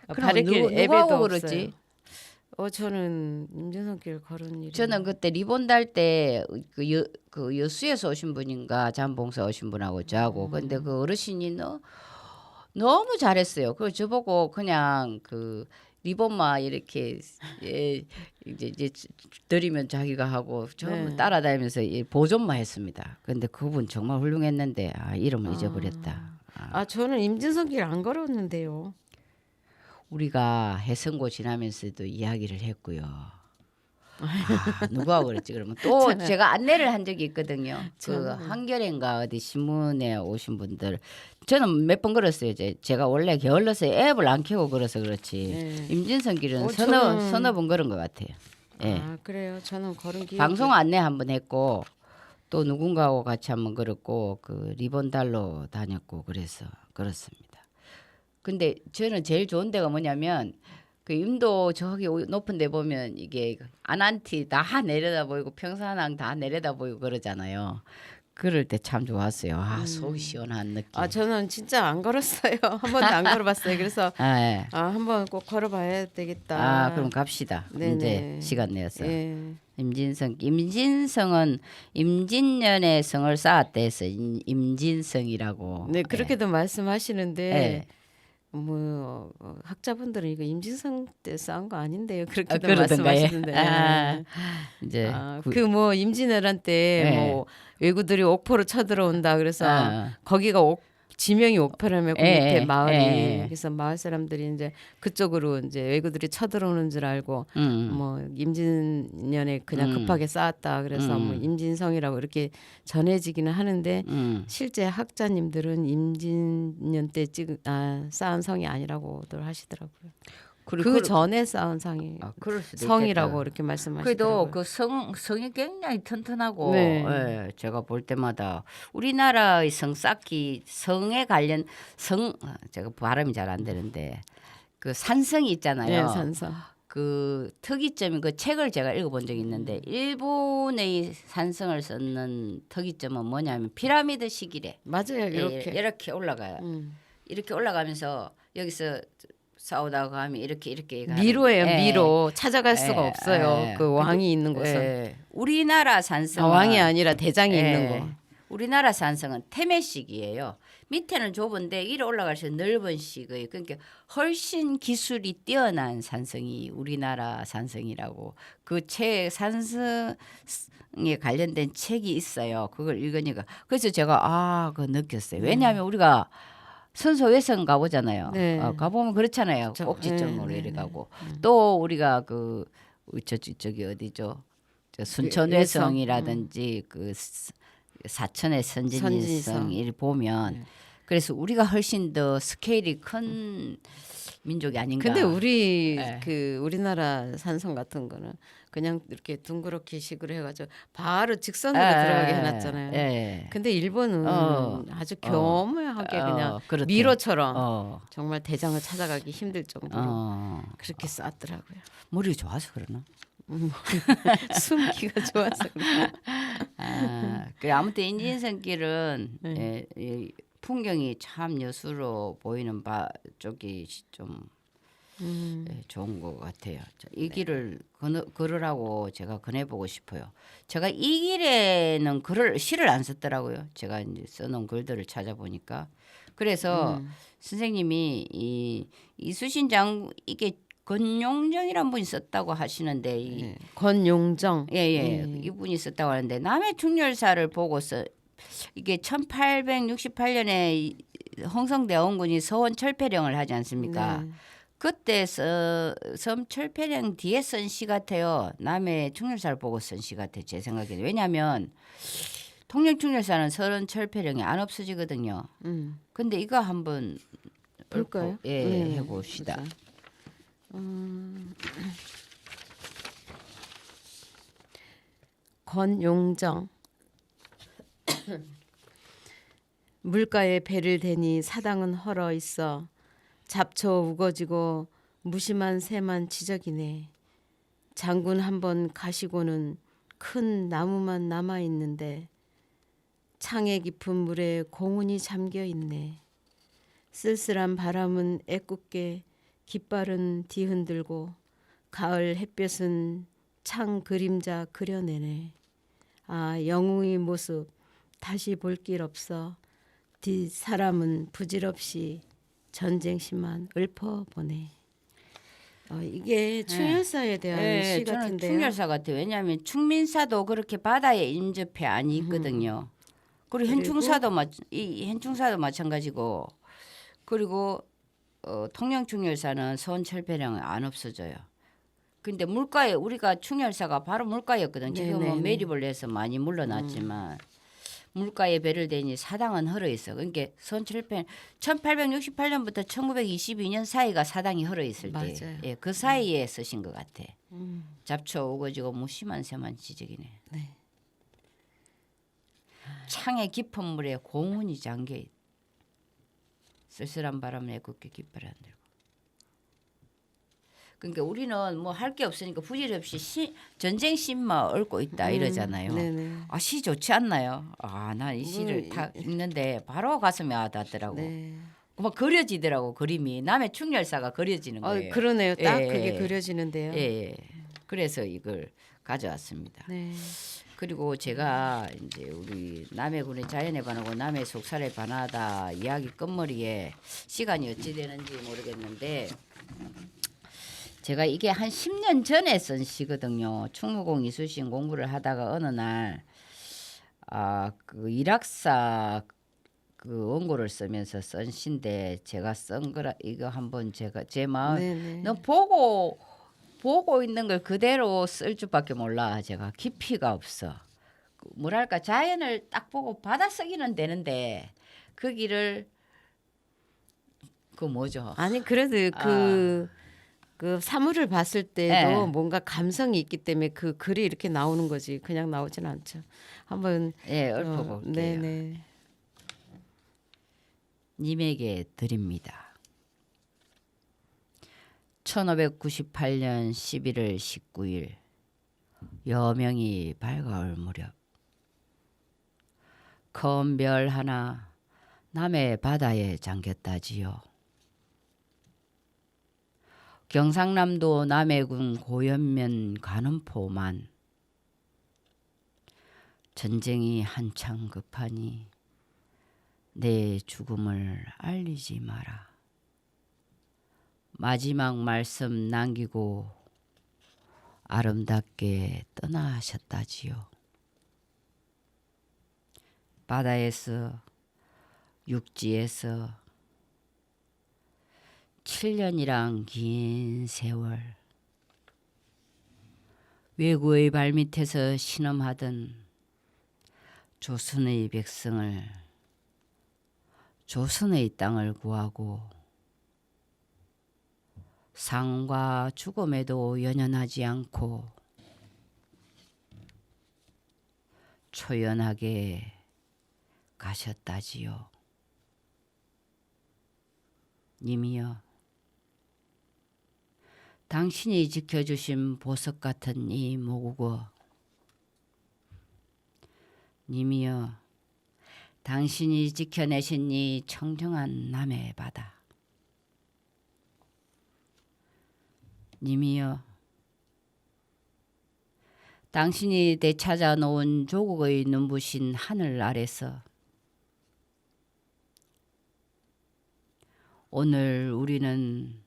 그럼 바랫길 앱에도 누구하고 없어요. 걸었지? 저는 임진성길 걸은 일이. 저는 그때 리본 달 때 그 여수에서 오신 분인가 잠봉사 오신 분하고 저하고 근데 그 어르신이 너무 잘했어요. 그걸 저보고 그냥 그 리본만 이렇게 이제 드리면 자기가 하고 전부 네. 따라다니면서 보존만 했습니다. 근데 그분 정말 훌륭했는데 이름을 잊어버렸다. 저는 임진성길 안 걸었는데요. 우리가 해성고 지나면서도 이야기를 했고요. 누가 그랬지 그러면 또 제가 안내를 한 적이 있거든요. 그 한겨레인가 어디 신문에 오신 분들 저는 몇 번 걸었어요. 이제 제가 원래 게을러서 앱을 안 켜고 걸어서 그렇지. 네. 임진성길은 저는- 서너 번 걸은 것 같아요. 예. 그래요. 저는 걸은 기억이 방송 안내 한 번 했고 또 누군가하고 같이 한 번 걸었고 그 리본 달러 다녔고 그래서 걸었습니다. 근데 저는 제일 좋은 데가 뭐냐면 그 임도 저기 높은 데 보면 이게 아난티 다 내려다 보이고 평산항 다 내려다 보이고 그러잖아요. 그럴 때 참 좋았어요. 속이 시원한 느낌. 저는 진짜 안 걸었어요. 한 번도 안 걸어봤어요. 그래서 예. 한번 꼭 걸어봐야 되겠다. 그럼 갑시다. 네네. 이제 시간 내서. 예. 임진성은 임진년의 성을 쌓았다 해서 임진성이라고. 네, 그렇게도 말씀하시는데 예. 뭐 학자분들은 이거 임진성 때 쌓은 거 아닌데요. 그렇게도 그러던가요? 말씀하시는데. 이제 그 뭐 임진왜란 때 예. 뭐 외구들이 옥포로 쳐들어온다 그래서 거기가 지명이 옥포라며 그 예, 밑에 예, 마을이 예. 그래서 마을 사람들이 이제 그쪽으로 이제 외구들이 쳐들어오는 줄 알고 뭐 임진년에 그냥 급하게 쌓았다 그래서 뭐 임진성이라고 이렇게 전해지기는 하는데 실제 학자님들은 임진년 때 쌓은 성이 아니라고들 하시더라고요. 그 전에 쌓은 성이 그럴 수도 성이라고 있겠다. 이렇게 말씀하시더라고요. 그래도 그 성이 굉장히 튼튼하고 네. 예, 제가 볼 때마다 우리나라의 성 쌓기 성에 관련 제가 발음이 잘 안 되는데 그 산성이 있잖아요. 네, 산성. 그 특이점이 그 책을 제가 읽어본 적이 있는데 일본의 산성을 썼는 특이점은 뭐냐면 피라미드식이래. 맞아요. 이렇게 올라가요. 이렇게 올라가면서 여기서 싸우다가 하면 이렇게 가는. 미로예요. 예. 미로 찾아갈 수가 예, 없어요. 예. 그 왕이 있는 예. 곳은 우리나라 산성은 왕이 아니라 대장이 있는 거. 우리나라 산성은 태매식이에요. 밑에는 좁은데 위로 올라갈수록 넓은 식의 그러니까 훨씬 기술이 뛰어난 산성이 우리나라 산성이라고 그 책 산성에 관련된 책이 있어요. 그걸 읽으니까 그래서 제가 그거 느꼈어요. 왜냐하면 우리가 선소회성 가보잖아요. 네. 가보면 그렇잖아요. 꼭지점으로 이래 가고 또 우리가 그 저기 어디죠? 순천회성이라든지 그 사천의 선진일성을 보면 그래서 우리가 훨씬 더 스케일이 큰 민족이 아닌가. 근데 우리 예. 그 우리나라 산성 같은 거는 그냥 이렇게 둥그렇게 식으로 해가지고 바로 직선으로 들어가게 해놨잖아요. 예. 근데 일본은 아주 교묘하게 그냥 그렇대. 미로처럼 정말 대장을 찾아가기 힘들 정도로 그렇게 쌓았더라고요. 머리 좋아서 그러나? 숨기가 좋아서 그래요. 그래 아무튼 인진성길은 이 풍경이 참 여수로 보이는 쪽이 좀 좋은 것 같아요. 이 길을 걸으라고 제가 권해보고 싶어요. 제가 이 길에는 시를 안 썼더라고요. 제가 이제 써놓은 글들을 찾아보니까 그래서 선생님이 이 이수신 이게 권용정이란 분이 썼다고 하시는데 권용정. 이분이 썼다고 하는데 남해 충렬사를 보고서 이게 1868년에 홍성대원군이 서원 철폐령을 하지 않습니까? 그때 섬 철폐령 뒤에 쓴 시 같아요. 남해 충렬사를 보고 쓴 시 같아요. 제 생각에. 왜냐하면 통영 충렬사는 서원 철폐령이 안 없어지거든요. 근데 이거 한번 볼까요? 해봅시다. 권용정. 물가에 배를 대니 사당은 헐어 있어 잡초 우거지고 무심한 새만 지저귀네. 장군 한번 가시고는 큰 나무만 남아 있는데 창에 깊은 물에 공훈이 잠겨 있네. 쓸쓸한 바람은 애꿎게 깃발은 뒤흔들고 가을 햇볕은 창 그림자 그려내네. 영웅의 모습 다시 볼 길 없어. 뒷 사람은 부질없이 전쟁심만 읊어보네. 이게 충혈사에 대한 시 저는 같은데요. 충혈사 같아요. 왜냐하면 충민사도 그렇게 바다에 인접해 안 있거든요. 그리고 이 현충사도 마찬가지고 그리고 통영충혈사는 선철배령 안 없어져요. 근데 물가에 우리가 충혈사가 바로 물가였거든. 지금은 네네네. 매립을 해서 많이 물러났지만 물가에 배를 대니 사당은 헐어 있어. 그러니까 선철배 1868년부터 1922년 사이가 사당이 헐어 있을 때, 맞아요. 예, 그 사이에 쓰신 것 같아. 잡초 우거지고 무심한 새만 지적이네. 네. 창의 깊은 물에 공훈이 잠겨 있. 쓸쓸한 바람에 굳게 깃발을 안 들고. 그러니까 우리는 뭐 할 게 없으니까 부질없이 전쟁 씬만 얽고 있다 이러잖아요. 네네. 아, 시 좋지 않나요? 아, 난 이 시를 다 읽는데 바로 가슴이 와닿더라고. 네. 막 그려지더라고 그림이. 남의 충렬사가 그려지는 거예요. 그러네요. 딱 예, 그게 예. 그려지는데요. 예. 그래서 이걸 가져왔습니다. 네. 그리고 제가 이제 우리 남해 군의 자연에 반하고 남해 속살에 반하다 이야기 끝머리에 시간이 어찌 되는지 모르겠는데 제가 이게 한 10년 전에 쓴 시거든요. 충무공 이수신 공부를 하다가 어느 날 그 일학사 그 원고를 쓰면서 쓴 시인데 제가 쓴 거라 이거 한번 제가 제 마음 네네. 너 보고 있는 걸 그대로 쓸 줄밖에 몰라. 제가 깊이가 없어. 뭐랄까 자연을 딱 보고 받아쓰기는 되는데 그 길을 그 뭐죠? 아니 그래도 그 사물을 봤을 때도 네. 뭔가 감성이 있기 때문에 그 글이 이렇게 나오는 거지 그냥 나오진 않죠. 한번 예, 읊어볼게요. 네네. 님에게 드립니다. 1598년 11월 19일 여명이 밝아올 무렵 큰 별 하나 남해 바다에 잠겼다지요. 경상남도 남해군 고연면 관음포만 전쟁이 한창 급하니 내 죽음을 알리지 마라. 마지막 말씀 남기고 아름답게 떠나셨다지요. 바다에서 육지에서 7년이란 긴 세월 외구의 발밑에서 신음하던 조선의 백성을 조선의 땅을 구하고 상과 죽음에도 연연하지 않고 초연하게 가셨다지요. 님이여, 당신이 지켜주신 보석 같은 이 모국어, 님이여, 당신이 지켜내신 이 청정한 남해 바다, 님이여, 당신이 되찾아 놓은 조국의 눈부신 하늘 아래서 오늘 우리는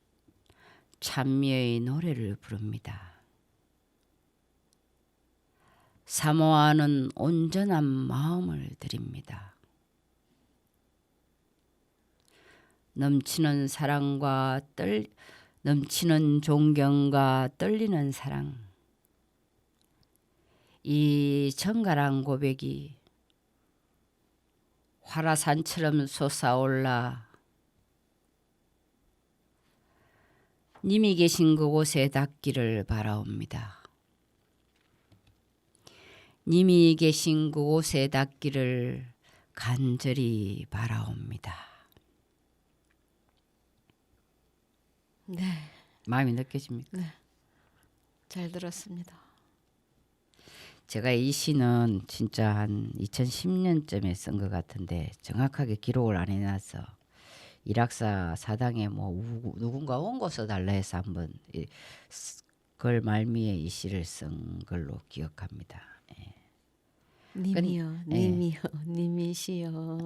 찬미의 노래를 부릅니다. 사모하는 온전한 마음을 드립니다. 넘치는 사랑과 넘치는 존경과 떨리는 사랑. 이 정갈한 고백이 화라산처럼 솟아올라 님이 계신 그곳에 닿기를 바라옵니다. 님이 계신 그곳에 닿기를 간절히 바라옵니다. 네, 마음이 느껴집니까? 잘 들었습니다. 제가 이 시는 진짜 한 2010년쯤에 쓴 것 같은데 정확하게 기록을 안 해놔서 일학사 사당에 뭐 누군가 원고 써달라 해서 한번 글 말미에 이 시를 쓴 걸로 기억합니다. 예. 님이여, 예. 님이여, 님이시여.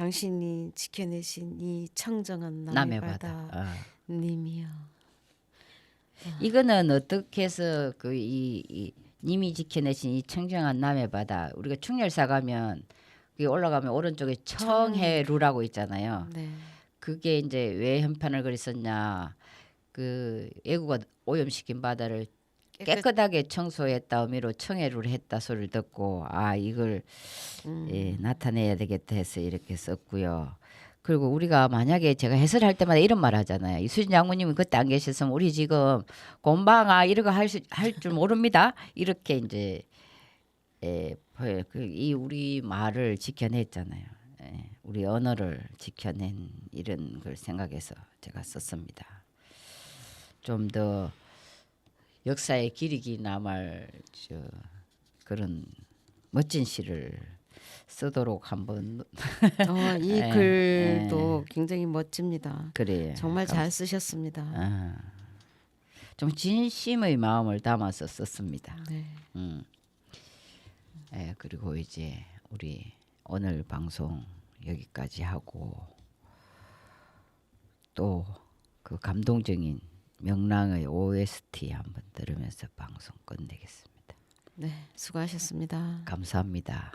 당신이 지켜내신 이 청정한 남의 남의 바다 바다. 님이여. 이거는 어떻게 해서 이 님이 지켜내신 이 청정한 남의 바다, 우리가 충렬사 가면 그게 올라가면 오른쪽에 청해루라고 있잖아요. 네. 그게 이제 왜 현판을 그렸었냐, 그 애구가 오염시킨 바다를 깨끗하게 청소했다 의미로 청해루를 했다 소리를 듣고 아 이걸 나타내야 되겠다 해서 이렇게 썼고요. 그리고 우리가 만약에 제가 해설할 때마다 이런 말 하잖아요. 이수진 장모님이 그때 안 계셨으면 우리 지금 곰방아 이런 거 할 줄 모릅니다. 이렇게 이제 이 우리 말을 지켜냈잖아요. 우리 언어를 지켜낸 이런 걸 생각해서 제가 썼습니다. 좀 더 역사의 기리기 남을 그런 멋진 시를 쓰도록 한번 이 예, 글도 굉장히 멋집니다. 그래요. 정말 잘 쓰셨습니다. 좀 진심의 마음을 담아서 썼습니다. 네. 그리고 이제 우리 오늘 방송 여기까지 하고 또 그 감동적인 명랑의 OST 한번 들으면서 방송 끝내겠습니다. 네, 수고하셨습니다. 감사합니다.